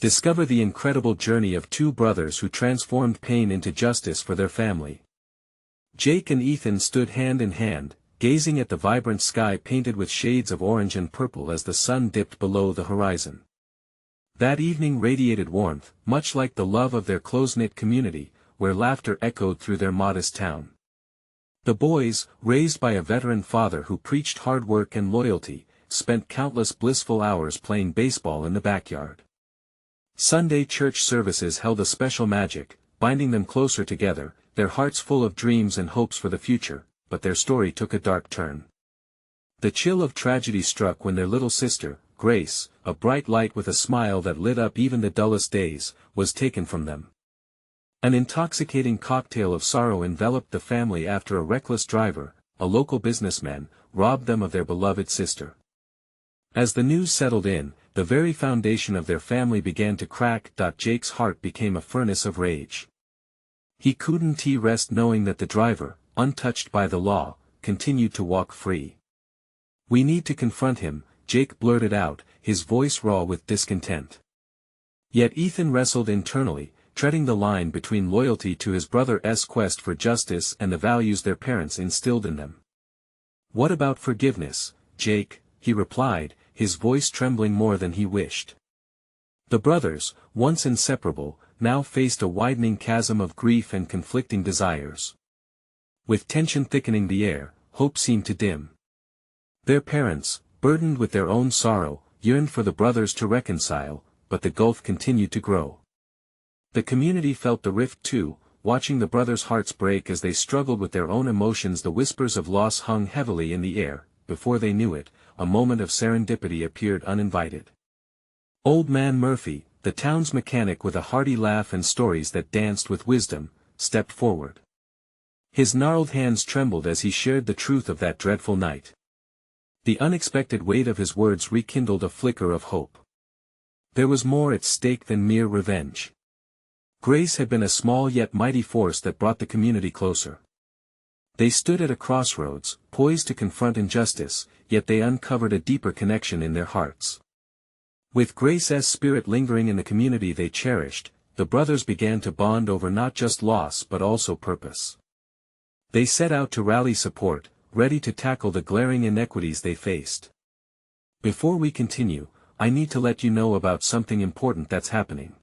Discover the incredible journey of two brothers who transformed pain into justice for their family. Jake and Ethan stood hand in hand, gazing at the vibrant sky painted with shades of orange and purple as the sun dipped below the horizon. That evening radiated warmth, much like the love of their close-knit community, where laughter echoed through their modest town. The boys, raised by a veteran father who preached hard work and loyalty, spent countless blissful hours playing baseball in the backyard. Sunday church services held a special magic, binding them closer together, their hearts full of dreams and hopes for the future, but their story took a dark turn. The chill of tragedy struck when their little sister, Grace, a bright light with a smile that lit up even the dullest days, was taken from them. An intoxicating cocktail of sorrow enveloped the family after a reckless driver, a local businessman, robbed them of their beloved sister. As the news settled in, the very foundation of their family began to crack. Jake's heart became a furnace of rage. He couldn't rest knowing that the driver, untouched by the law, continued to walk free. "We need to confront him," Jake blurted out, his voice raw with discontent. Yet Ethan wrestled internally, treading the line between loyalty to his brother's quest for justice and the values their parents instilled in them. "What about forgiveness, Jake?" he replied, his voice trembling more than he wished. The brothers, once inseparable, now faced a widening chasm of grief and conflicting desires. With tension thickening the air, hope seemed to dim. Their parents, burdened with their own sorrow, yearned for the brothers to reconcile, but the gulf continued to grow. The community felt the rift too, watching the brothers' hearts break as they struggled with their own emotions. The whispers of loss hung heavily in the air. Before they knew it, a moment of serendipity appeared uninvited. Old Man Murphy, the town's mechanic with a hearty laugh and stories that danced with wisdom, stepped forward. His gnarled hands trembled as he shared the truth of that dreadful night. The unexpected weight of his words rekindled a flicker of hope. There was more at stake than mere revenge. Grace had been a small yet mighty force that brought the community closer. They stood at a crossroads, poised to confront injustice, yet they uncovered a deeper connection in their hearts. With Grace's spirit lingering in the community they cherished, the brothers began to bond over not just loss but also purpose. They set out to rally support, ready to tackle the glaring inequities they faced. Before we continue, I need to let you know about something important that's happening.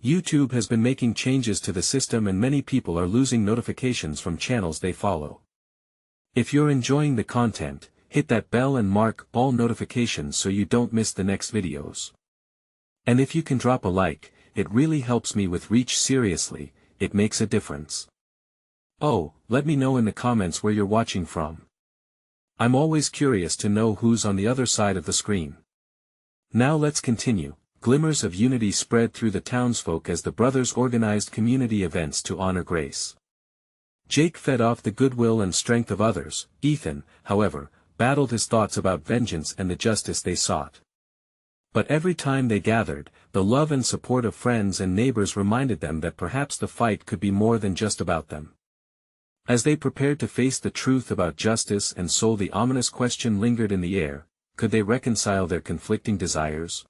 YouTube has been making changes to the system and many people are losing notifications from channels they follow. If you're enjoying the content, hit that bell and mark all notifications so you don't miss the next videos. And if you can drop a like, it really helps me with reach. Seriously, it makes a difference. Oh, let me know in the comments where you're watching from. I'm always curious to know who's on the other side of the screen. Now let's continue. Glimmers of unity spread through the townsfolk as the brothers organized community events to honor Grace. Jake fed off the goodwill and strength of others. Ethan, however, battled his thoughts about vengeance and the justice they sought. But every time they gathered, the love and support of friends and neighbors reminded them that perhaps the fight could be more than just about them. As they prepared to face the truth about justice and soul, the ominous question lingered in the air: could they reconcile their conflicting desires?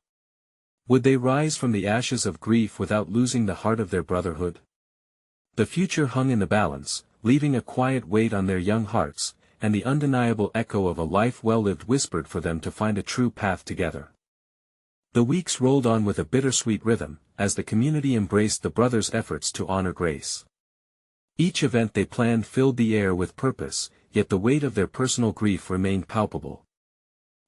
Would they rise from the ashes of grief without losing the heart of their brotherhood? The future hung in the balance, leaving a quiet weight on their young hearts, and the undeniable echo of a life well lived whispered for them to find a true path together. The weeks rolled on with a bittersweet rhythm, as the community embraced the brothers' efforts to honor Grace. Each event they planned filled the air with purpose, yet the weight of their personal grief remained palpable.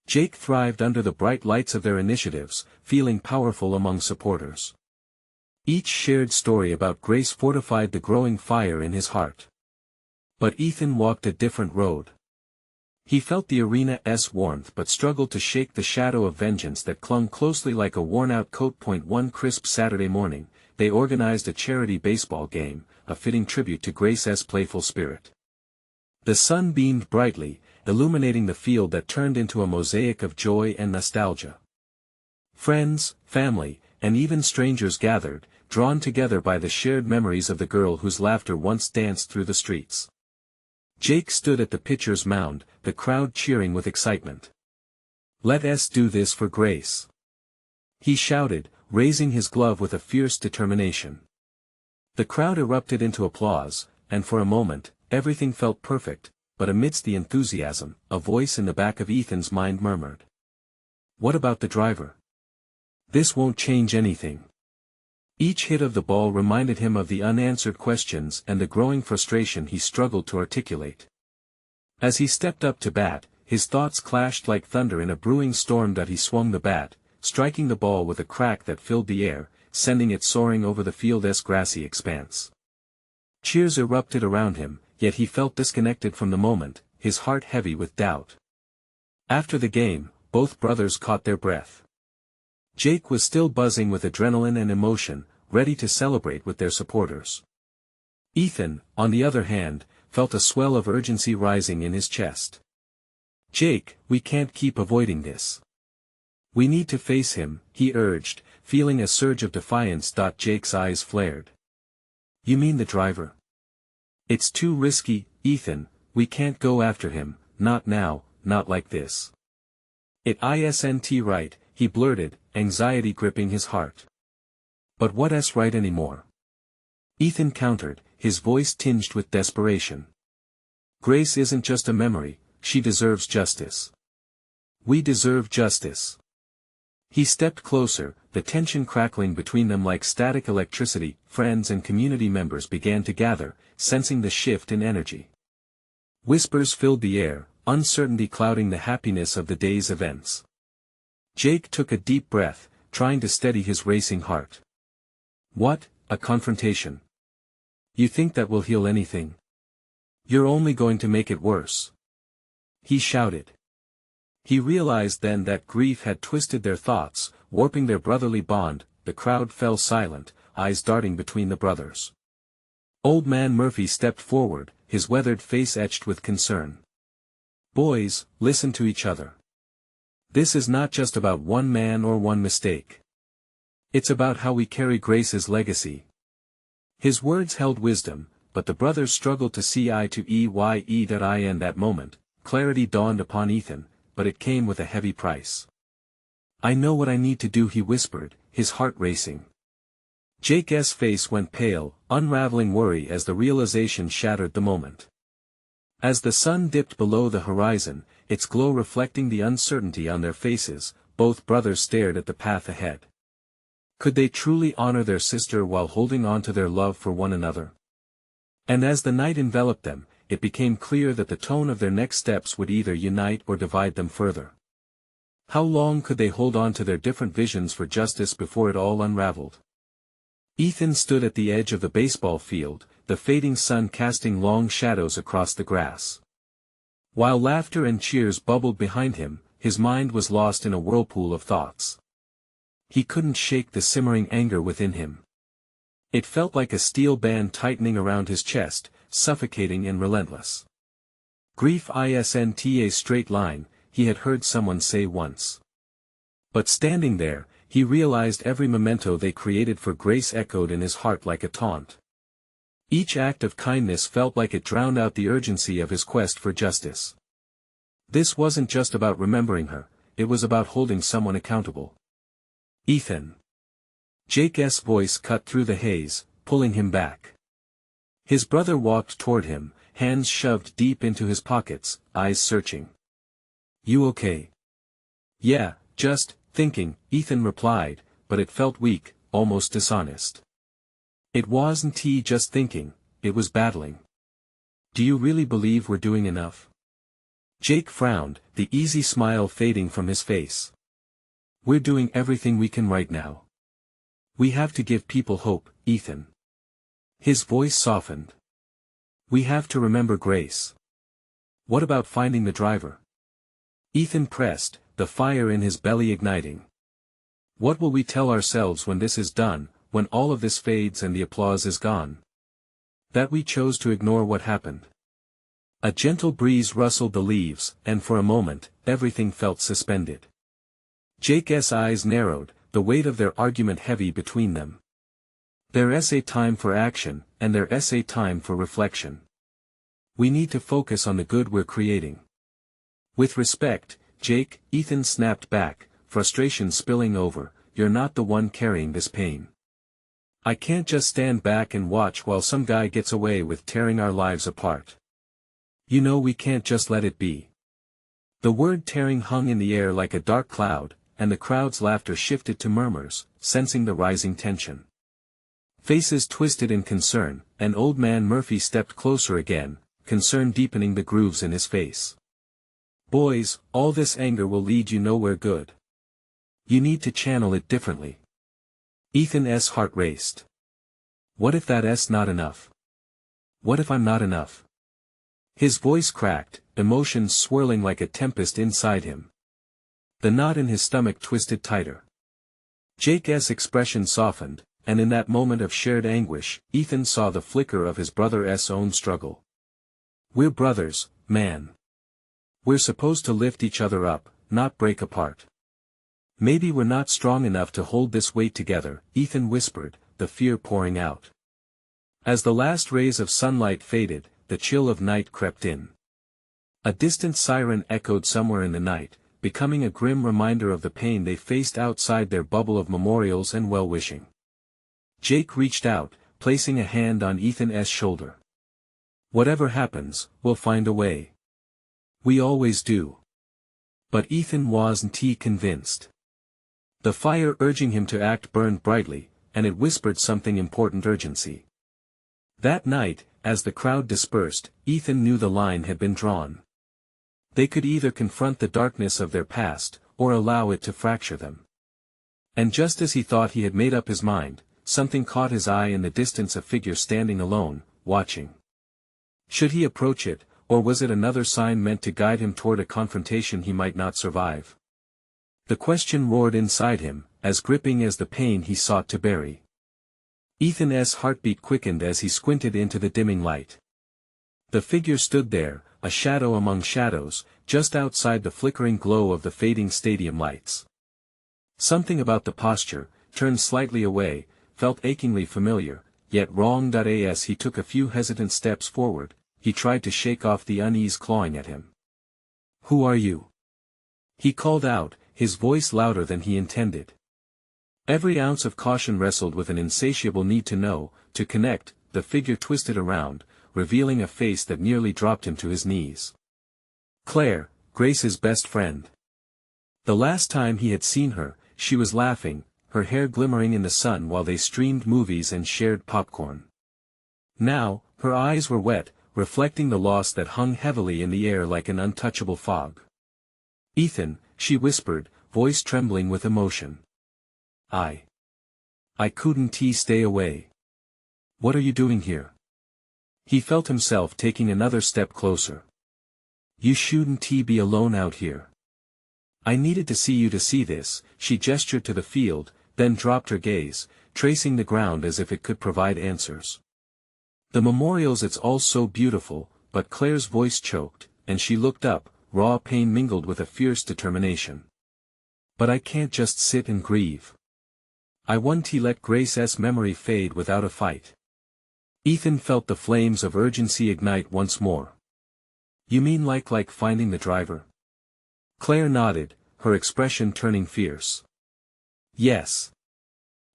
Jake thrived under the bright lights of their initiatives, feeling powerful among supporters. Each shared story about Grace fortified the growing fire in his heart. But Ethan walked a different road. He felt the arena's warmth but struggled to shake the shadow of vengeance that clung closely like a worn-out coat. One crisp Saturday morning, they organized a charity baseball game, a fitting tribute to Grace's playful spirit. The sun beamed brightly, illuminating the field that turned into a mosaic of joy and nostalgia. Friends, family, and even strangers gathered, drawn together by the shared memories of the girl whose laughter once danced through the streets. Jake stood at the pitcher's mound, the crowd cheering with excitement. "Let us do this for Grace," he shouted, raising his glove with a fierce determination. The crowd erupted into applause, and for a moment, everything felt perfect, but amidst the enthusiasm, a voice in the back of Ethan's mind murmured. What about the driver? This won't change anything. Each hit of the ball reminded him of the unanswered questions and the growing frustration he struggled to articulate. As he stepped up to bat, his thoughts clashed like thunder in a brewing storm. He swung the bat, striking the ball with a crack that filled the air, sending it soaring over the field's grassy expanse. Cheers erupted around him, yet he felt disconnected from the moment, his heart heavy with doubt. After the game, both brothers caught their breath. Jake was still buzzing with adrenaline and emotion, ready to celebrate with their supporters. Ethan, on the other hand, felt a swell of urgency rising in his chest. Jake, we can't keep avoiding this. We need to face him, he urged, feeling a surge of defiance. Jake's eyes flared. You mean the driver? It's too risky, Ethan, we can't go after him, not now, not like this. It isn't right, he blurted, anxiety gripping his heart. But what's right anymore? Ethan countered, his voice tinged with desperation. Grace isn't just a memory, she deserves justice. We deserve justice. He stepped closer, the tension crackling between them like static electricity. Friends and community members began to gather, sensing the shift in energy. Whispers filled the air, uncertainty clouding the happiness of the day's events. Jake took a deep breath, trying to steady his racing heart. What, a confrontation? You think that will heal anything? You're only going to make it worse. He shouted. He realized then that grief had twisted their thoughts, warping their brotherly bond. The crowd fell silent, eyes darting between the brothers. Old Man Murphy stepped forward, his weathered face etched with concern. Boys, listen to each other. This is not just about one man or one mistake. It's about how we carry Grace's legacy. His words held wisdom, but the brothers struggled to see eye to eye. In that moment, clarity dawned upon Ethan, but it came with a heavy price. I know what I need to do, he whispered, his heart racing. Jake's face went pale, unraveling worry as the realization shattered the moment. As the sun dipped below the horizon, its glow reflecting the uncertainty on their faces, both brothers stared at the path ahead. Could they truly honor their sister while holding on to their love for one another? And as the night enveloped them, it became clear that the tone of their next steps would either unite or divide them further. How long could they hold on to their different visions for justice before it all unraveled? Ethan stood at the edge of the baseball field, the fading sun casting long shadows across the grass. While laughter and cheers bubbled behind him, his mind was lost in a whirlpool of thoughts. He couldn't shake the simmering anger within him. It felt like a steel band tightening around his chest, suffocating and relentless. Grief isn't a straight line, he had heard someone say once. But standing there, he realized every memento they created for Grace echoed in his heart like a taunt. Each act of kindness felt like it drowned out the urgency of his quest for justice. This wasn't just about remembering her, it was about holding someone accountable. Ethan. Jake's voice cut through the haze, pulling him back. His brother walked toward him, hands shoved deep into his pockets, eyes searching. You okay? Yeah, just thinking, Ethan replied, but it felt weak, almost dishonest. It wasn't just thinking, it was battling. Do you really believe we're doing enough? Jake frowned, the easy smile fading from his face. We're doing everything we can right now. We have to give people hope, Ethan. His voice softened. We have to remember Grace. What about finding the driver? Ethan pressed, the fire in his belly igniting. What will we tell ourselves when this is done, when all of this fades and the applause is gone? That we chose to ignore what happened. A gentle breeze rustled the leaves, and for a moment, everything felt suspended. Jake's eyes narrowed, the weight of their argument heavy between them. There's a time for action, and there's a time for reflection. We need to focus on the good we're creating. With respect, Jake, Ethan snapped back, frustration spilling over, you're not the one carrying this pain. I can't just stand back and watch while some guy gets away with tearing our lives apart. You know we can't just let it be." The word tearing hung in the air like a dark cloud, and the crowd's laughter shifted to murmurs, sensing the rising tension. Faces twisted in concern, and Old Man Murphy stepped closer again, concern deepening the grooves in his face. "Boys, all this anger will lead you nowhere good. You need to channel it differently." Ethan's heart raced. What if that's not enough? What if I'm not enough? His voice cracked, emotions swirling like a tempest inside him. The knot in his stomach twisted tighter. Jake's expression softened, and in that moment of shared anguish, Ethan saw the flicker of his brother's own struggle. "We're brothers, man. We're supposed to lift each other up, not break apart. Maybe we're not strong enough to hold this weight together," Ethan whispered, the fear pouring out. As the last rays of sunlight faded, the chill of night crept in. A distant siren echoed somewhere in the night, becoming a grim reminder of the pain they faced outside their bubble of memorials and well-wishing. Jake reached out, placing a hand on Ethan's shoulder. "Whatever happens, we'll find a way. We always do." But Ethan wasn't convinced. The fire urging him to act burned brightly, and it whispered something important: urgency. That night, as the crowd dispersed, Ethan knew the line had been drawn. They could either confront the darkness of their past, or allow it to fracture them. And just as he thought he had made up his mind, something caught his eye in the distance: a figure standing alone, watching. Should he approach it, or was it another sign meant to guide him toward a confrontation he might not survive? The question roared inside him, as gripping as the pain he sought to bury. Ethan's heartbeat quickened as he squinted into the dimming light. The figure stood there, a shadow among shadows, just outside the flickering glow of the fading stadium lights. Something about the posture, turned slightly away, felt achingly familiar, yet wrong. As he took a few hesitant steps forward, he tried to shake off the unease clawing at him. "Who are you?" he called out, his voice louder than he intended. Every ounce of caution wrestled with an insatiable need to know, to connect. The figure twisted around, revealing a face that nearly dropped him to his knees. Claire, Grace's best friend. The last time he had seen her, she was laughing, her hair glimmering in the sun while they streamed movies and shared popcorn. Now, her eyes were wet, reflecting the loss that hung heavily in the air like an untouchable fog. "Ethan," she whispered, voice trembling with emotion. I couldn't stay away. What are you doing here?" He felt himself taking another step closer. "You shouldn't be alone out here. I needed to see you to see this." She gestured to the field, then dropped her gaze, tracing the ground as if it could provide answers. "The memorials, it's all so beautiful," but Claire's voice choked, and she looked up, raw pain mingled with a fierce determination. "But I can't just sit and grieve. I want to let Grace's memory fade without a fight." Ethan felt the flames of urgency ignite once more. "You mean like finding the driver?" Claire nodded, her expression turning fierce. "Yes.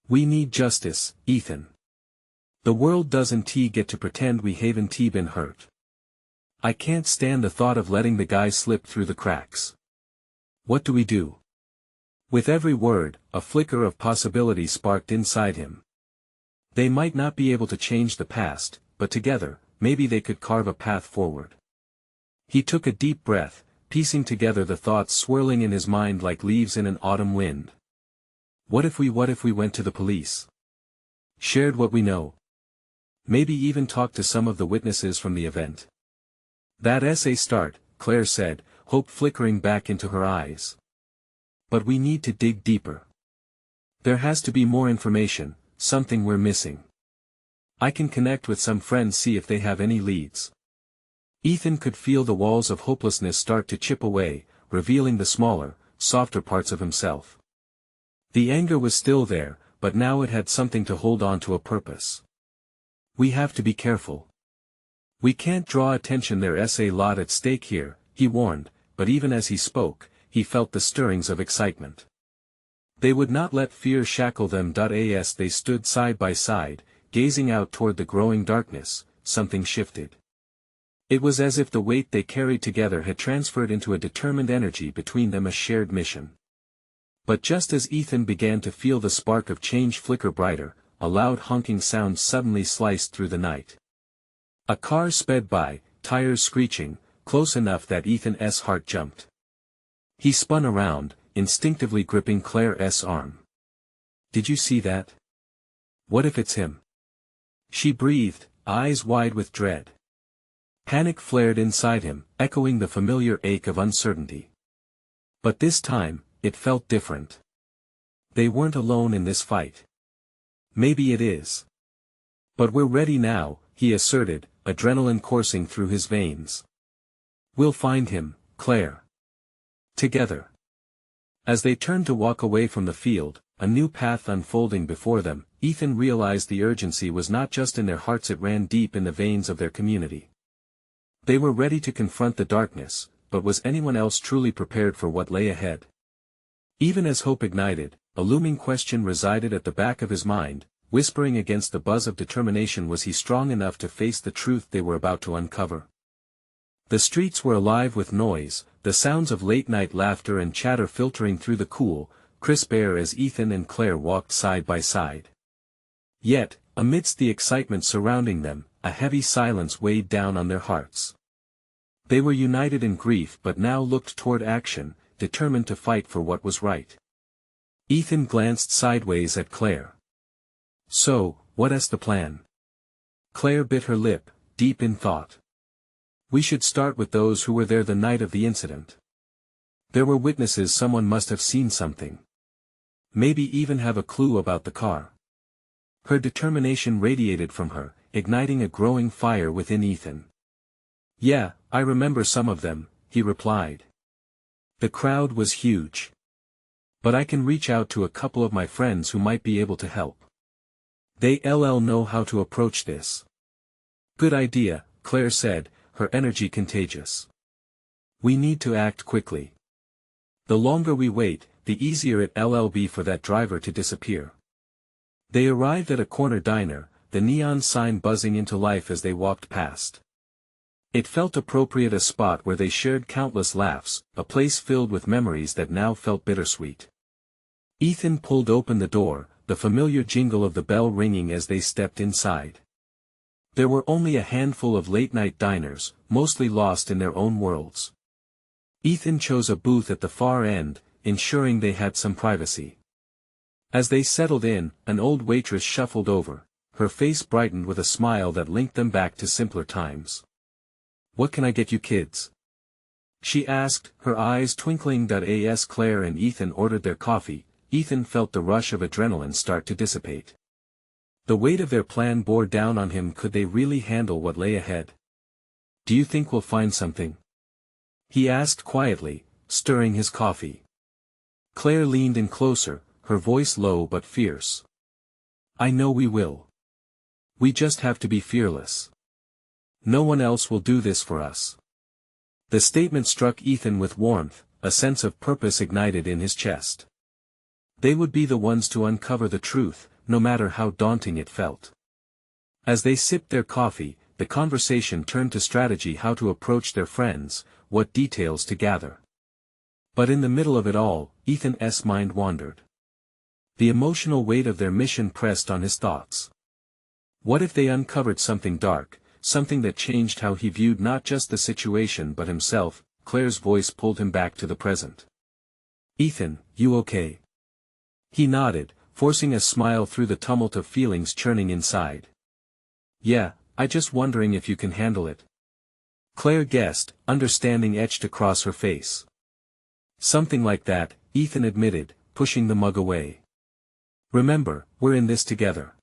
We need justice, Ethan. The world doesn't get to pretend we haven't been hurt. I can't stand the thought of letting the guy slip through the cracks. What do we do?" With every word, a flicker of possibility sparked inside him. They might not be able to change the past, but together, maybe they could carve a path forward. He took a deep breath, piecing together the thoughts swirling in his mind like leaves in an autumn wind. What if we went to the police? Shared what we know? Maybe even talked to some of the witnesses from the event? "That's a start," Claire said, hope flickering back into her eyes. "But we need to dig deeper. There has to be more information, something we're missing. I can connect with some friends, see if they have any leads." Ethan could feel the walls of hopelessness start to chip away, revealing the smaller, softer parts of himself. The anger was still there, but now it had something to hold on to, a purpose. "We have to be careful. We can't draw attention, there's a lot at stake here," he warned, but even as he spoke, he felt the stirrings of excitement. They would not let fear shackle them. As they stood side by side, gazing out toward the growing darkness, something shifted. It was as if the weight they carried together had transferred into a determined energy between them, a shared mission. But just as Ethan began to feel the spark of change flicker brighter, a loud honking sound suddenly sliced through the night. A car sped by, tires screeching, close enough that Ethan's heart jumped. He spun around, instinctively gripping Claire's arm. "Did you see that? What if it's him?" she breathed, eyes wide with dread. Panic flared inside him, echoing the familiar ache of uncertainty. But this time, it felt different. They weren't alone in this fight. "Maybe it is. But we're ready now," he asserted, adrenaline coursing through his veins. "We'll find him, Claire. Together." As they turned to walk away from the field, a new path unfolding before them, Ethan realized the urgency was not just in their hearts, it ran deep in the veins of their community. They were ready to confront the darkness, but was anyone else truly prepared for what lay ahead? Even as hope ignited, a looming question resided at the back of his mind, whispering against the buzz of determination: was he strong enough to face the truth they were about to uncover? The streets were alive with noise, the sounds of late-night laughter and chatter filtering through the cool, crisp air as Ethan and Claire walked side by side. Yet, amidst the excitement surrounding them, a heavy silence weighed down on their hearts. They were united in grief but now looked toward action, determined to fight for what was right. Ethan glanced sideways at Claire. "So, what's the plan?" Claire bit her lip, deep in thought. "We should start with those who were there the night of the incident. There were witnesses, someone must have seen something. Maybe even have a clue about the car." Her determination radiated from her, igniting a growing fire within Ethan. "Yeah, I remember some of them," he replied. "The crowd was huge. But I can reach out to a couple of my friends who might be able to help. They'll know how to approach this." "Good idea," Claire said, her energy contagious. "We need to act quickly. The longer we wait, the easier it'll be for that driver to disappear." They arrived at a corner diner, the neon sign buzzing into life as they walked past. It felt appropriate, a spot where they shared countless laughs, a place filled with memories that now felt bittersweet. Ethan pulled open the door, the familiar jingle of the bell ringing as they stepped inside. There were only a handful of late-night diners, mostly lost in their own worlds. Ethan chose a booth at the far end, ensuring they had some privacy. As they settled in, an old waitress shuffled over, her face brightened with a smile that linked them back to simpler times. "What can I get you kids?" she asked, her eyes twinkling. As Claire and Ethan ordered their coffee, Ethan felt the rush of adrenaline start to dissipate. The weight of their plan bore down on him. Could they really handle what lay ahead? "Do you think we'll find something?" he asked quietly, stirring his coffee. Claire leaned in closer, her voice low but fierce. "I know we will. We just have to be fearless. No one else will do this for us." The statement struck Ethan with warmth, a sense of purpose ignited in his chest. They would be the ones to uncover the truth, no matter how daunting it felt. As they sipped their coffee, the conversation turned to strategy: how to approach their friends, what details to gather. But in the middle of it all, Ethan's mind wandered. The emotional weight of their mission pressed on his thoughts. What if they uncovered something dark, something that changed how he viewed not just the situation but himself? Claire's voice pulled him back to the present. "Ethan, you okay?" He nodded, forcing a smile through the tumult of feelings churning inside. "Yeah, I just wondering if you can handle it." Claire guessed, understanding etched across her face. "Something like that," Ethan admitted, pushing the mug away. "Remember, we're in this together."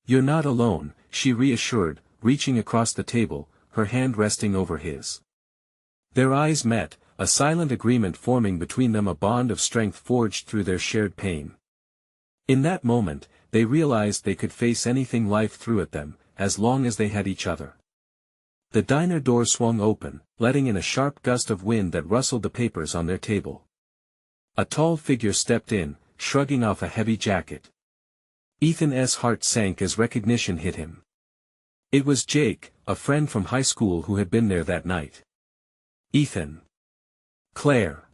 "You're not alone," she reassured, reaching across the table, her hand resting over his. Their eyes met, a silent agreement forming between them, a bond of strength forged through their shared pain. In that moment, they realized they could face anything life threw at them, as long as they had each other. The diner door swung open, letting in a sharp gust of wind that rustled the papers on their table. A tall figure stepped in, shrugging off a heavy jacket. Ethan's heart sank as recognition hit him. It was Jake, a friend from high school who had been there that night. Ethan. Claire.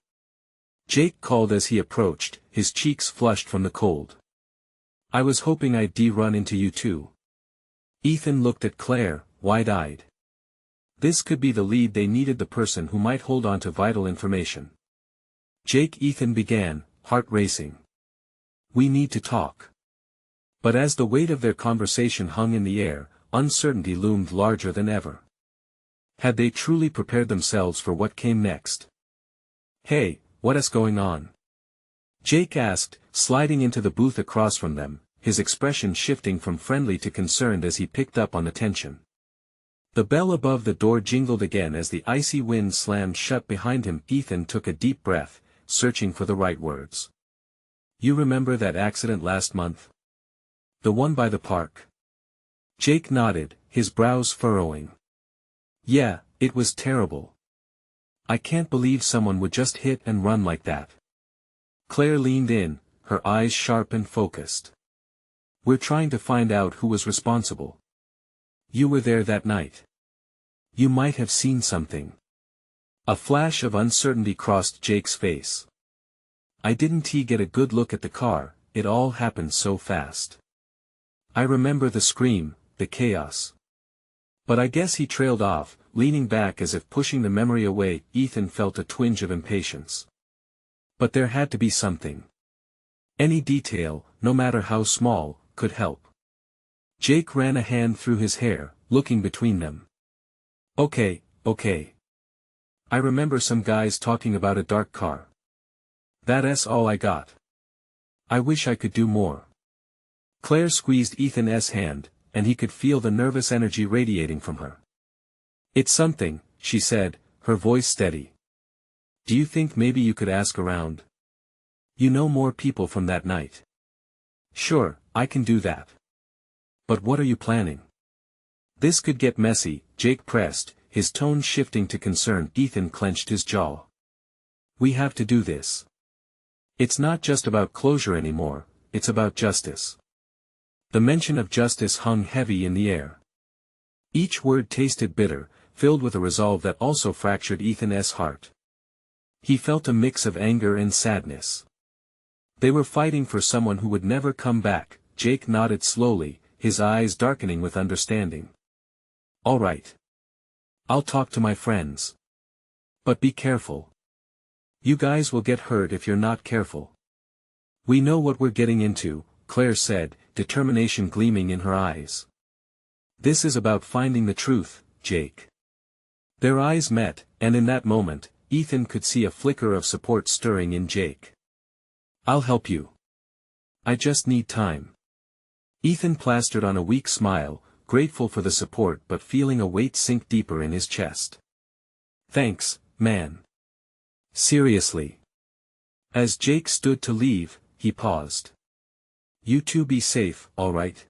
Jake called as he approached, his cheeks flushed from the cold. I was hoping I'd run into you too. Ethan looked at Claire, wide-eyed. This could be the lead they needed, the person who might hold on to vital information. Jake, Ethan began, heart racing. We need to talk. But as the weight of their conversation hung in the air, uncertainty loomed larger than ever. Had they truly prepared themselves for what came next? Hey, what's going on? Jake asked, sliding into the booth across from them, his expression shifting from friendly to concerned as he picked up on the tension. The bell above the door jingled again as the icy wind slammed shut behind him. Ethan took a deep breath, searching for the right words. You remember that accident last month? The one by the park? Jake nodded, his brows furrowing. Yeah, it was terrible. I can't believe someone would just hit and run like that. Claire leaned in, her eyes sharp and focused. We're trying to find out who was responsible. You were there that night. You might have seen something. A flash of uncertainty crossed Jake's face. I didn't get a good look at the car, it all happened so fast. I remember the scream, the chaos. But I guess he trailed off, leaning back as if pushing the memory away. Ethan felt a twinge of impatience. But there had to be something. Any detail, no matter how small, could help. Jake ran a hand through his hair, looking between them. Okay. I remember some guys talking about a dark car. That's all I got. I wish I could do more. Claire squeezed Ethan's hand, and he could feel the nervous energy radiating from her. It's something, she said, her voice steady. Do you think maybe you could ask around? You know more people from that night. Sure, I can do that. But what are you planning? This could get messy, Jake pressed, his tone shifting to concern. Ethan clenched his jaw. We have to do this. It's not just about closure anymore, it's about justice. The mention of justice hung heavy in the air. Each word tasted bitter, filled with a resolve that also fractured Ethan's heart. He felt a mix of anger and sadness. They were fighting for someone who would never come back. Jake nodded slowly, his eyes darkening with understanding. All right. I'll talk to my friends. But be careful. You guys will get hurt if you're not careful. We know what we're getting into, Claire said, determination gleaming in her eyes. This is about finding the truth, Jake. Their eyes met, and in that moment, Ethan could see a flicker of support stirring in Jake. I'll help you. I just need time. Ethan plastered on a weak smile, grateful for the support but feeling a weight sink deeper in his chest. Thanks, man. Seriously. As Jake stood to leave, he paused. You two be safe, all right?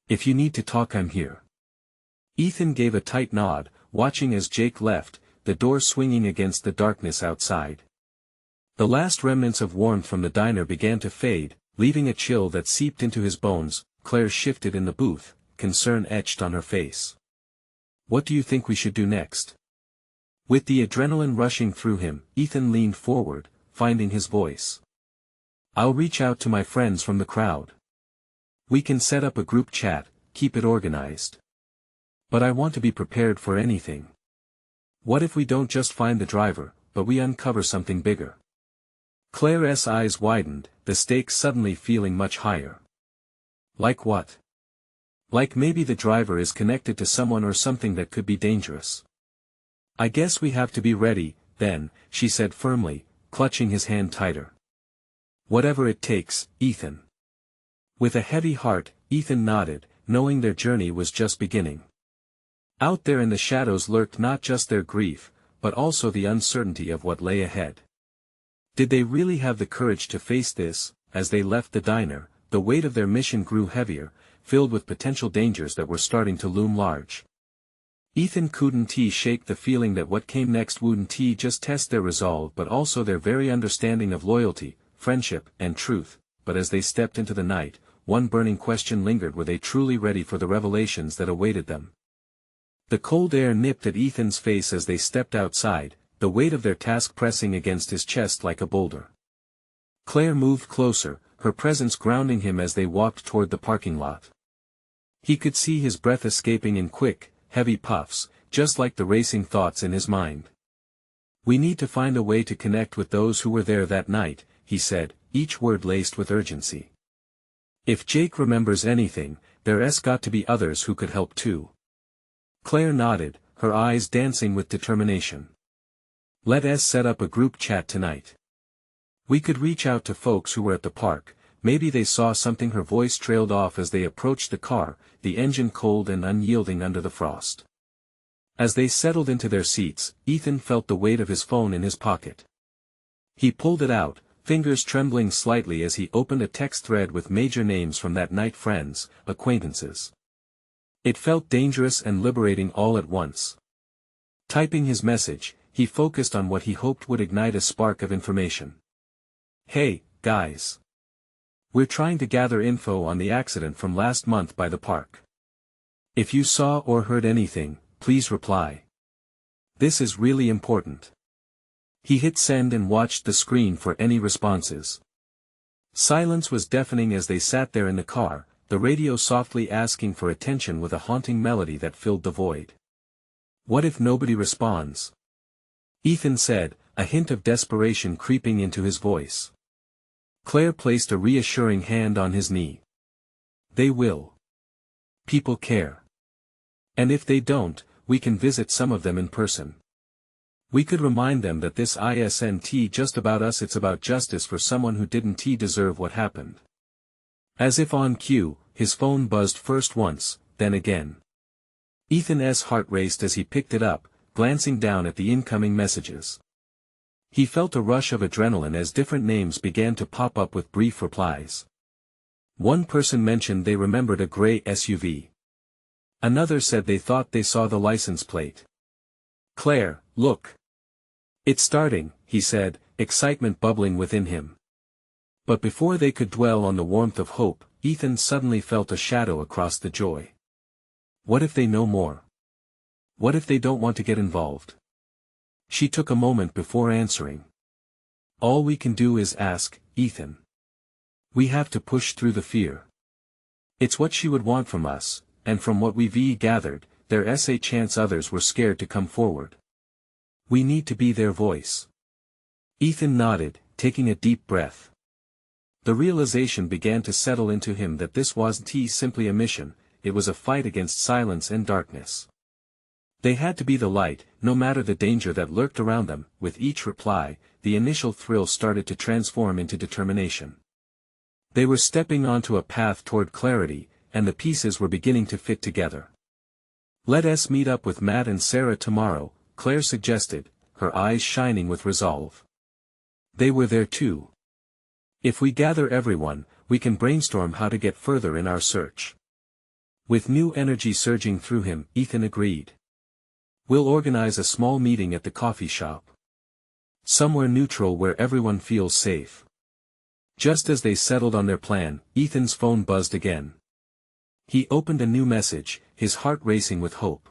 If you need to talk, I'm here. Ethan gave a tight nod, watching as Jake left, the door swinging against the darkness outside. The last remnants of warmth from the diner began to fade, leaving a chill that seeped into his bones. Claire shifted in the booth, concern etched on her face. What do you think we should do next? With the adrenaline rushing through him, Ethan leaned forward, finding his voice. I'll reach out to my friends from the crowd. We can set up a group chat, keep it organized. But I want to be prepared for anything. What if we don't just find the driver, but we uncover something bigger? Claire's eyes widened, the stakes suddenly feeling much higher. Like what? Like maybe the driver is connected to someone or something that could be dangerous. I guess we have to be ready, then, she said firmly, clutching his hand tighter. Whatever it takes, Ethan. With a heavy heart, Ethan nodded, knowing their journey was just beginning. Out there in the shadows lurked not just their grief, but also the uncertainty of what lay ahead. Did they really have the courage to face this? As they left the diner, the weight of their mission grew heavier, filled with potential dangers that were starting to loom large. Ethan couldn't shake the feeling that what came next wouldn't just test their resolve but also their very understanding of loyalty, friendship, and truth, but as they stepped into the night, one burning question lingered: were they truly ready for the revelations that awaited them? The cold air nipped at Ethan's face as they stepped outside, the weight of their task pressing against his chest like a boulder. Claire moved closer, her presence grounding him as they walked toward the parking lot. He could see his breath escaping in quick, heavy puffs, just like the racing thoughts in his mind. "We need to find a way to connect with those who were there that night," he said, each word laced with urgency. "If Jake remembers anything, there's got to be others who could help too." Claire nodded, her eyes dancing with determination. "Let's set up a group chat tonight. We could reach out to folks who were at the park, maybe they saw something." Her voice trailed off as they approached the car, the engine cold and unyielding under the frost. As they settled into their seats, Ethan felt the weight of his phone in his pocket. He pulled it out, fingers trembling slightly as he opened a text thread with major names from that night: friends, acquaintances. It felt dangerous and liberating all at once. Typing his message, he focused on what he hoped would ignite a spark of information. "Hey, guys. We're trying to gather info on the accident from last month by the park. If you saw or heard anything, please reply. This is really important." He hit send and watched the screen for any responses. Silence was deafening as they sat there in the car, the radio softly asking for attention with a haunting melody that filled the void. "What if nobody responds?" Ethan said, a hint of desperation creeping into his voice. Claire placed a reassuring hand on his knee. "They will. People care. And if they don't, we can visit some of them in person. We could remind them that this isn't just about us, it's about justice for someone who didn't deserve what happened." As if on cue, his phone buzzed first once, then again. Ethan's heart raced as he picked it up, glancing down at the incoming messages. He felt a rush of adrenaline as different names began to pop up with brief replies. One person mentioned they remembered a gray SUV. Another said they thought they saw the license plate. "Claire, look. It's starting," he said, excitement bubbling within him. But before they could dwell on the warmth of hope, Ethan suddenly felt a shadow across the joy. What if they know more? What if they don't want to get involved? She took a moment before answering. "All we can do is ask, Ethan. We have to push through the fear. It's what she would want from us, and from what we've gathered, there's a chance others were scared to come forward. We need to be their voice." Ethan nodded, taking a deep breath. The realization began to settle into him that this wasn't simply a mission, it was a fight against silence and darkness. They had to be the light, no matter the danger that lurked around them. With each reply, the initial thrill started to transform into determination. They were stepping onto a path toward clarity, and the pieces were beginning to fit together. "Let's meet up with Matt and Sarah tomorrow," Claire suggested, her eyes shining with resolve. They were there too. "If we gather everyone, we can brainstorm how to get further in our search." With new energy surging through him, Ethan agreed. "We'll organize a small meeting at the coffee shop. Somewhere neutral where everyone feels safe." Just as they settled on their plan, Ethan's phone buzzed again. He opened a new message, his heart racing with hope.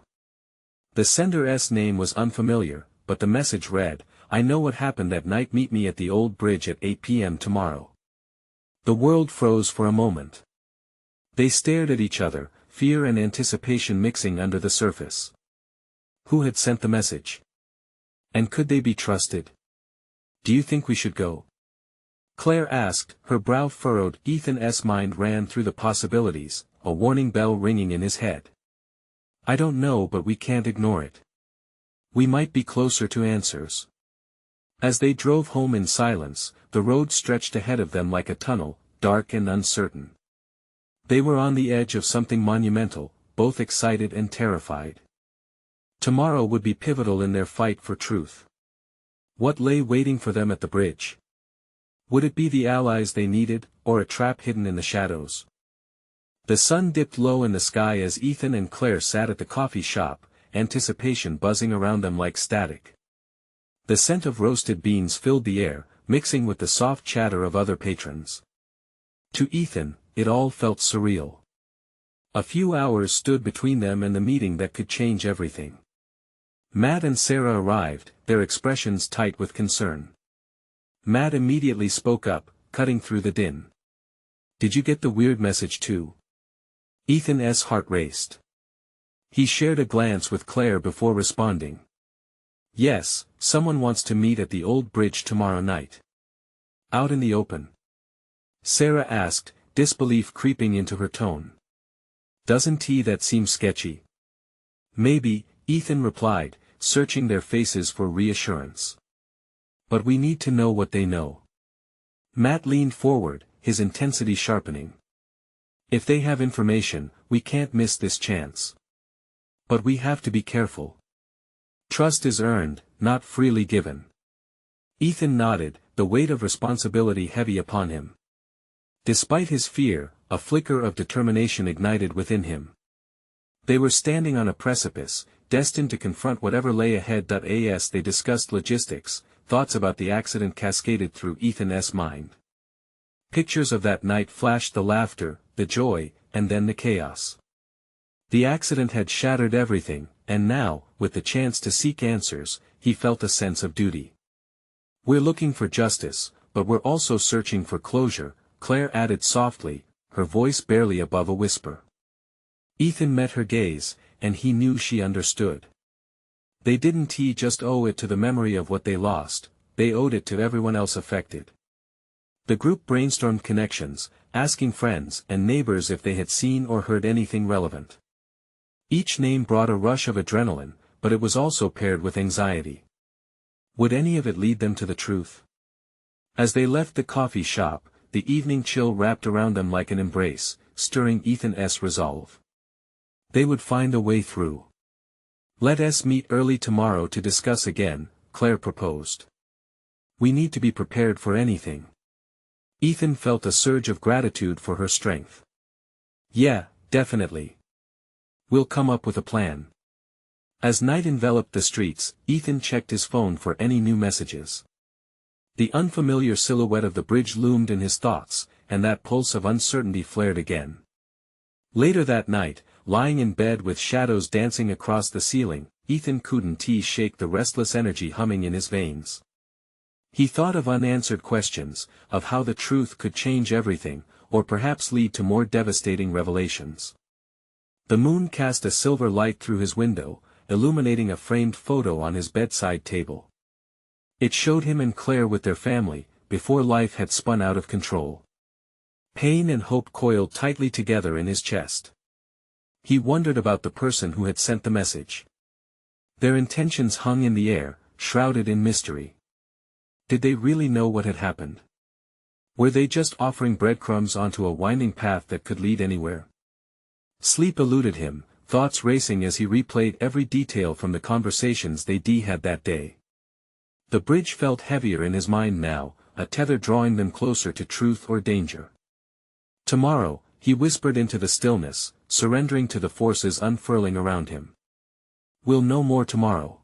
The sender's name was unfamiliar, but the message read, "I know what happened that night, meet me at the old bridge at 8 p.m. tomorrow." The world froze for a moment. They stared at each other, fear and anticipation mixing under the surface. Who had sent the message? And could they be trusted? "Do you think we should go?" Claire asked, her brow furrowed. Ethan's mind ran through the possibilities, a warning bell ringing in his head. "I don't know, but we can't ignore it. We might be closer to answers." As they drove home in silence, the road stretched ahead of them like a tunnel, dark and uncertain. They were on the edge of something monumental, both excited and terrified. Tomorrow would be pivotal in their fight for truth. What lay waiting for them at the bridge? Would it be the allies they needed, or a trap hidden in the shadows? The sun dipped low in the sky as Ethan and Claire sat at the coffee shop, anticipation buzzing around them like static. The scent of roasted beans filled the air, mixing with the soft chatter of other patrons. To Ethan, it all felt surreal. A few hours stood between them and the meeting that could change everything. Matt and Sarah arrived, their expressions tight with concern. Matt immediately spoke up, cutting through the din. "Did you get the weird message too?" Ethan's heart raced. He shared a glance with Claire before responding. "Yes, someone wants to meet at the old bridge tomorrow night." "Out in the open?" Sarah asked, disbelief creeping into her tone. "Doesn't that seem sketchy?" "Maybe," Ethan replied, searching their faces for reassurance. "But we need to know what they know." Matt leaned forward, his intensity sharpening. "If they have information, we can't miss this chance. But we have to be careful. Trust is earned, not freely given." Ethan nodded, the weight of responsibility heavy upon him. Despite his fear, a flicker of determination ignited within him. They were standing on a precipice, destined to confront whatever lay ahead. As they discussed logistics, thoughts about the accident cascaded through Ethan's mind. Pictures of that night flashed, the laughter, the joy, and then the chaos. The accident had shattered everything, and now, with the chance to seek answers, he felt a sense of duty. "We're looking for justice, but we're also searching for closure," Claire added softly, her voice barely above a whisper. Ethan met her gaze, and he knew she understood. They didn't just owe it to the memory of what they lost, they owed it to everyone else affected. The group brainstormed connections, asking friends and neighbors if they had seen or heard anything relevant. Each name brought a rush of adrenaline, but it was also paired with anxiety. Would any of it lead them to the truth? As they left the coffee shop, the evening chill wrapped around them like an embrace, stirring Ethan's resolve. They would find a way through. "Let us meet early tomorrow to discuss again," Claire proposed. "We need to be prepared for anything." Ethan felt a surge of gratitude for her strength. "Yeah, definitely. We'll come up with a plan." As night enveloped the streets, Ethan checked his phone for any new messages. The unfamiliar silhouette of the bridge loomed in his thoughts, and that pulse of uncertainty flared again. Later that night, lying in bed with shadows dancing across the ceiling, Ethan couldn't shake the restless energy humming in his veins. He thought of unanswered questions, of how the truth could change everything, or perhaps lead to more devastating revelations. The moon cast a silver light through his window, illuminating a framed photo on his bedside table. It showed him and Claire with their family, before life had spun out of control. Pain and hope coiled tightly together in his chest. He wondered about the person who had sent the message. Their intentions hung in the air, shrouded in mystery. Did they really know what had happened? Were they just offering breadcrumbs onto a winding path that could lead anywhere? Sleep eluded him, thoughts racing as he replayed every detail from the conversations they had that day. The bridge felt heavier in his mind now, a tether drawing them closer to truth or danger. "Tomorrow," he whispered into the stillness, surrendering to the forces unfurling around him. "We'll know more tomorrow."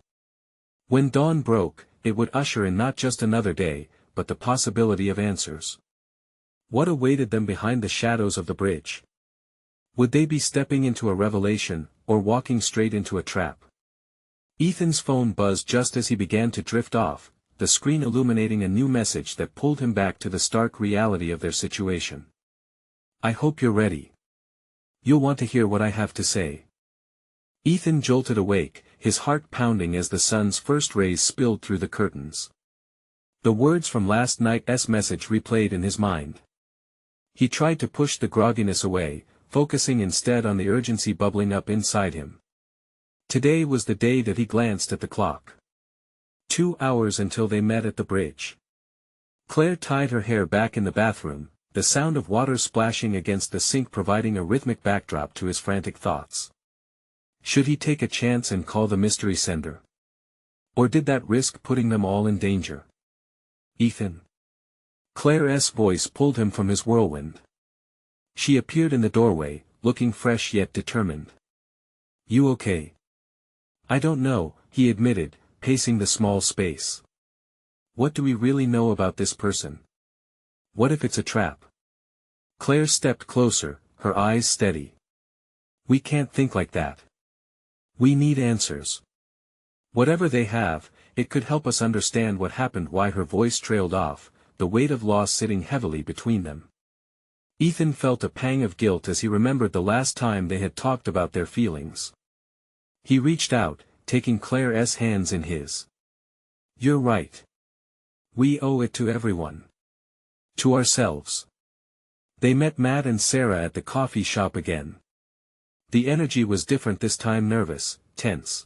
When dawn broke, it would usher in not just another day, but the possibility of answers. What awaited them behind the shadows of the bridge? Would they be stepping into a revelation, or walking straight into a trap? Ethan's phone buzzed just as he began to drift off, the screen illuminating a new message that pulled him back to the stark reality of their situation. "I hope you're ready. You'll want to hear what I have to say." Ethan jolted awake, his heart pounding as the sun's first rays spilled through the curtains. The words from last night's message replayed in his mind. He tried to push the grogginess away, focusing instead on the urgency bubbling up inside him. Today was the day that he glanced at the clock. 2 hours until they met at the bridge. Claire tied her hair back in the bathroom, the sound of water splashing against the sink providing a rhythmic backdrop to his frantic thoughts. Should he take a chance and call the mystery sender? Or did that risk putting them all in danger? "Ethan." Claire's voice pulled him from his whirlwind. She appeared in the doorway, looking fresh yet determined. "You okay?" "I don't know," he admitted, pacing the small space. What do we really know about this person? What if it's a trap? Claire stepped closer, her eyes steady. We can't think like that. We need answers. Whatever they have, it could help us understand what happened. Why her voice trailed off, the weight of loss sitting heavily between them. Ethan felt a pang of guilt as he remembered the last time they had talked about their feelings. He reached out, taking Claire's hands in his. You're right. We owe it to everyone. To ourselves. They met Matt and Sarah at the coffee shop again. The energy was different this time, nervous, tense.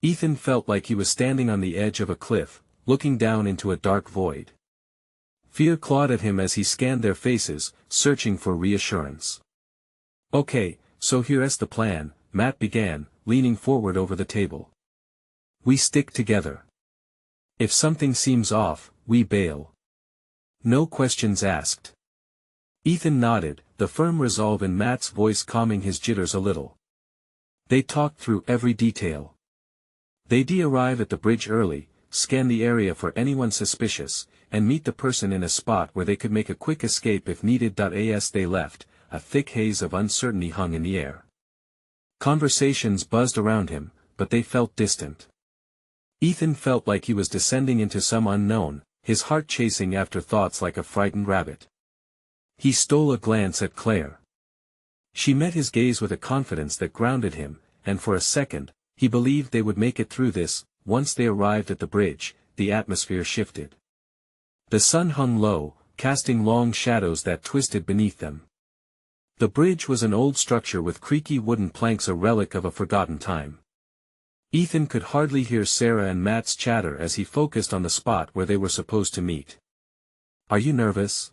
Ethan felt like he was standing on the edge of a cliff, looking down into a dark void. Fear clawed at him as he scanned their faces, searching for reassurance. Okay, so here's the plan, Matt began, leaning forward over the table. We stick together. If something seems off, we bail. No questions asked. Ethan nodded, the firm resolve in Matt's voice calming his jitters a little. They talked through every detail. They'd arrive at the bridge early, scan the area for anyone suspicious, and meet the person in a spot where they could make a quick escape if needed. As they left, a thick haze of uncertainty hung in the air. Conversations buzzed around him, but they felt distant. Ethan felt like he was descending into some unknown, his heart chasing after thoughts like a frightened rabbit. He stole a glance at Claire. She met his gaze with a confidence that grounded him, and for a second, he believed they would make it through this. Once they arrived at the bridge, the atmosphere shifted. The sun hung low, casting long shadows that twisted beneath them. The bridge was an old structure with creaky wooden planks, a relic of a forgotten time. Ethan could hardly hear Sarah and Matt's chatter as he focused on the spot where they were supposed to meet. Are you nervous?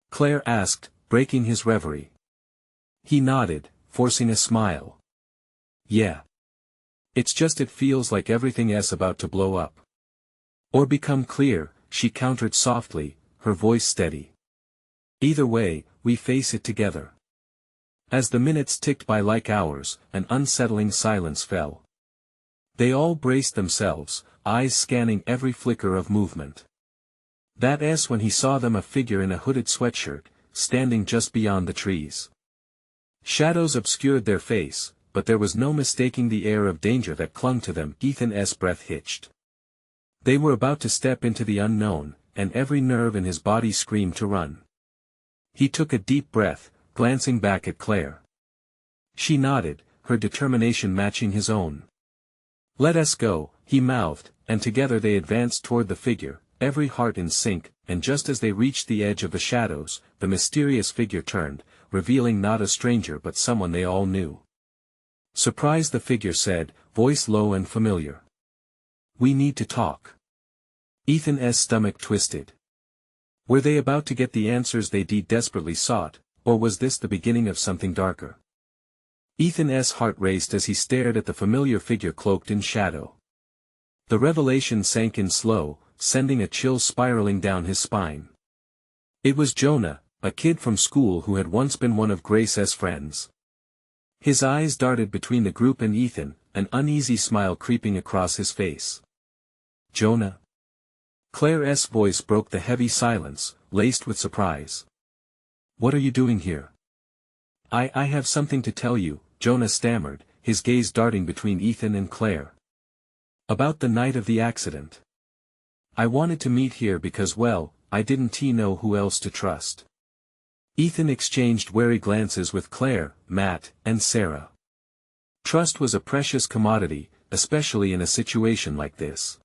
Claire asked, breaking his reverie. He nodded, forcing a smile. Yeah. It's just it feels like everything's about to blow up. Or become clear, she countered softly, her voice steady. Either way, we face it together. As the minutes ticked by like hours, an unsettling silence fell. They all braced themselves, eyes scanning every flicker of movement. That's when he saw them, a figure in a hooded sweatshirt, standing just beyond the trees. Shadows obscured their face, but there was no mistaking the air of danger that clung to them. Ethan's breath hitched. They were about to step into the unknown, and every nerve in his body screamed to run. He took a deep breath, glancing back at Claire. She nodded, her determination matching his own. Let us go, he mouthed, and together they advanced toward the figure, every heart in sync, and just as they reached the edge of the shadows, the mysterious figure turned, revealing not a stranger but someone they all knew. Surprised, the figure said, voice low and familiar. We need to talk. Ethan's stomach twisted. Were they about to get the answers they desperately sought, or was this the beginning of something darker? Ethan's heart raced as he stared at the familiar figure cloaked in shadow. The revelation sank in slow, sending a chill spiraling down his spine. It was Jonah, a kid from school who had once been one of Grace's friends. His eyes darted between the group and Ethan, an uneasy smile creeping across his face. Jonah? Claire's voice broke the heavy silence, laced with surprise. What are you doing here? I have something to tell you, Jonah stammered, his gaze darting between Ethan and Claire. About the night of the accident. I wanted to meet here because, well, I didn't know who else to trust. Ethan exchanged wary glances with Claire, Matt, and Sarah. Trust was a precious commodity, especially in a situation like this.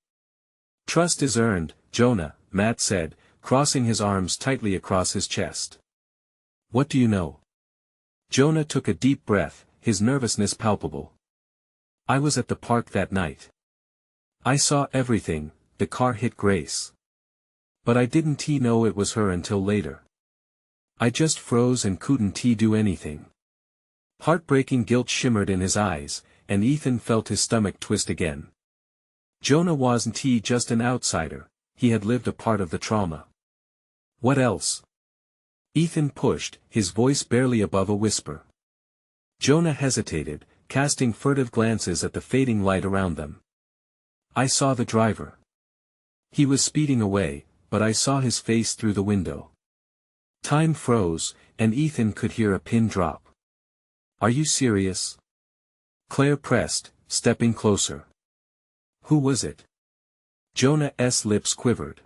Trust is earned, Jonah, Matt said, crossing his arms tightly across his chest. What do you know? Jonah took a deep breath, his nervousness palpable. I was at the park that night. I saw everything. The car hit Grace. But I didn't know it was her until later. I just froze and couldn't do anything. Heartbreaking guilt shimmered in his eyes, and Ethan felt his stomach twist again. Jonah wasn't just an outsider, he had lived a part of the trauma. What else? Ethan pushed, his voice barely above a whisper. Jonah hesitated, casting furtive glances at the fading light around them. I saw the driver. He was speeding away, but I saw his face through the window. Time froze, and Ethan could hear a pin drop. Are you serious? Claire pressed, stepping closer. Who was it? Jonah's lips quivered.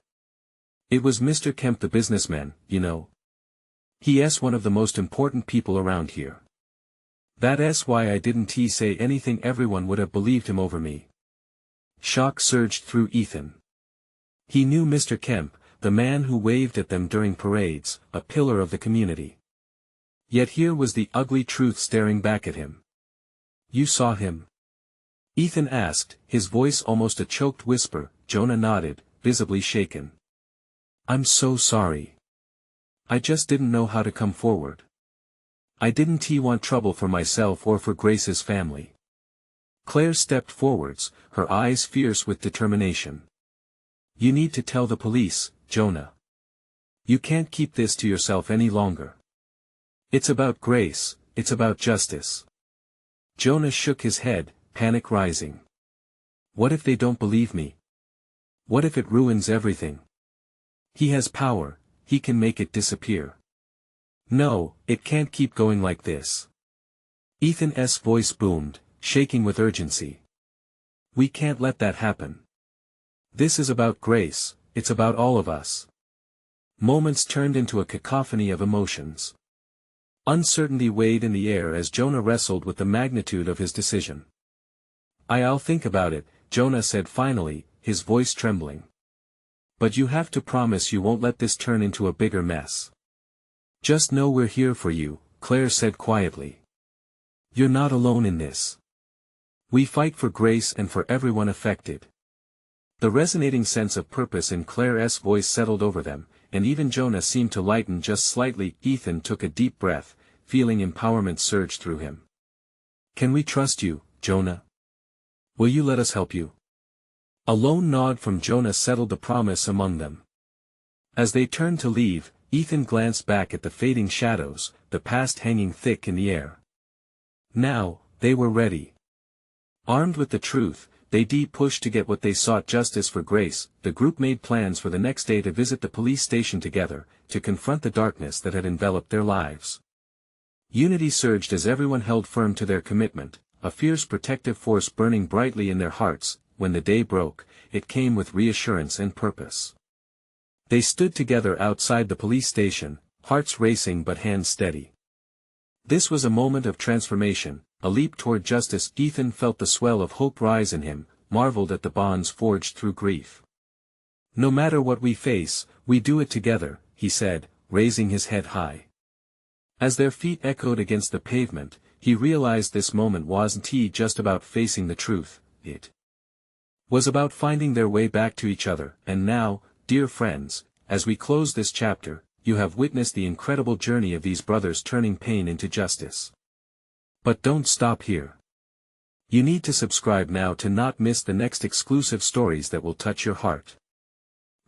It was Mr. Kemp, the businessman, you know. He's one of the most important people around here. That's why I didn't say anything. Everyone would have believed him over me. Shock surged through Ethan. He knew Mr. Kemp, the man who waved at them during parades, a pillar of the community. Yet here was the ugly truth staring back at him. You saw him? Ethan asked, his voice almost a choked whisper. Jonah nodded, visibly shaken. I'm so sorry. I just didn't know how to come forward. I didn't want trouble for myself or for Grace's family. Claire stepped forwards, her eyes fierce with determination. You need to tell the police, Jonah. You can't keep this to yourself any longer. It's about Grace, it's about justice. Jonah shook his head, panic rising. What if they don't believe me? What if it ruins everything? He has power, he can make it disappear. No, it can't keep going like this. Ethan's voice boomed, shaking with urgency. We can't let that happen. This is about Grace, it's about all of us. Moments turned into a cacophony of emotions. Uncertainty weighed in the air as Jonah wrestled with the magnitude of his decision. I'll think about it, Jonah said finally, his voice trembling. But you have to promise you won't let this turn into a bigger mess. Just know we're here for you, Claire said quietly. You're not alone in this. We fight for Grace and for everyone affected. The resonating sense of purpose in Claire's voice settled over them, and even Jonah seemed to lighten just slightly. Ethan took a deep breath, feeling empowerment surge through him. Can we trust you, Jonah? Will you let us help you? A lone nod from Jonah settled the promise among them. As they turned to leave, Ethan glanced back at the fading shadows, the past hanging thick in the air. Now, they were ready. Armed with the truth, they pushed to get what they sought: justice for Grace. The group made plans for the next day to visit the police station together, to confront the darkness that had enveloped their lives. Unity surged as everyone held firm to their commitment, a fierce protective force burning brightly in their hearts. When the day broke, it came with reassurance and purpose. They stood together outside the police station, hearts racing but hands steady. This was a moment of transformation, a leap toward justice. Ethan felt the swell of hope rise in him, marveled at the bonds forged through grief. No matter what we face, we do it together, he said, raising his head high. As their feet echoed against the pavement, he realized this moment wasn't just about facing the truth, it was about finding their way back to each other. And now, dear friends, as we close this chapter, you have witnessed the incredible journey of these brothers turning pain into justice. But don't stop here. You need to subscribe now to not miss the next exclusive stories that will touch your heart.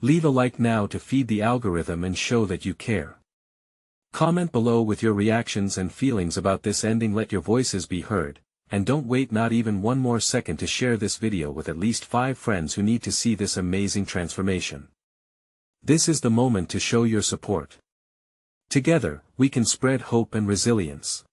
Leave a like now to feed the algorithm and show that you care. Comment below with your reactions and feelings about this ending. Let your voices be heard, and don't wait not even one more second to share this video with at least 5 friends who need to see this amazing transformation. This is the moment to show your support. Together, we can spread hope and resilience.